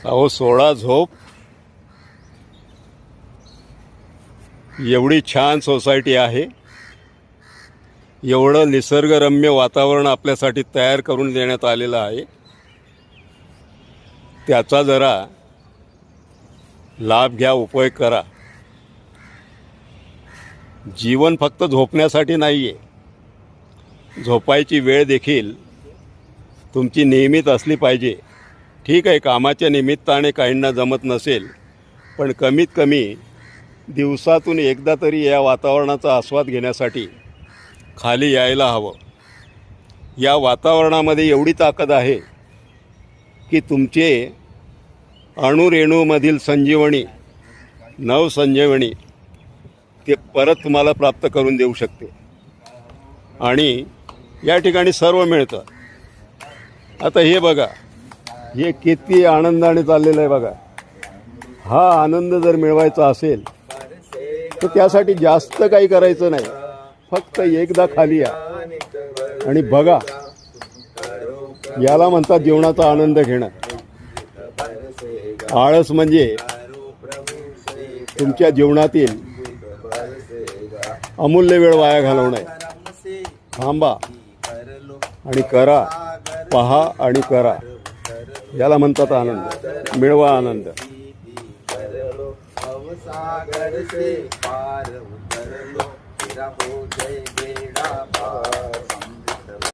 अहो सोळा झोप. एवढी छान सोसायटी आहे, एवढं निसर्गरम्य वातावरण आपल्यासाठी तयार करून देण्यात आलेलं आहे. त्याचा जरा लाभ घ्या, उपयोग करा. जीवन फक्त झोपण्यासाठी नाही आहे. झोपायची वेळ देखील तुमची नियमित असली पाहिजे. ठीक आहे, कामाच्या निमित्ताने काहींना जमत नसेल, पण कमीत कमी दिवसातून एकदा तरी या वातावरणाचा आस्वाद घेण्यासाठी खाली यायला हवं. या वातावरणामध्ये एवढी ताकद आहे की तुमचे अणुरेणूमधील संजीवनी, नवसंजीवनी ते परत तुम्हाला प्राप्त करून देऊ शकते. आणि या ठिकाणी सर्व मिळतं. आता हे बघा, हे किती आनंदाने चाललेलं आहे बघा. हा आनंद जर मिळवायचा असेल तर त्यासाठी जास्त काही करायचं नाही. फक्त एकदा खाली या आणि बघा. याला म्हणतात जीवनाचा आनंद घेणं. आळस म्हणजे तुमच्या जीवनातील अमूल्य वेळ वाया घालवणं. थांबा आणि करा, पहा आणि करा. याला म्हणतात आनंद. मिळवा आनंद. सागर से पार उतर लो, तेरा हो जय बेड़ा पार.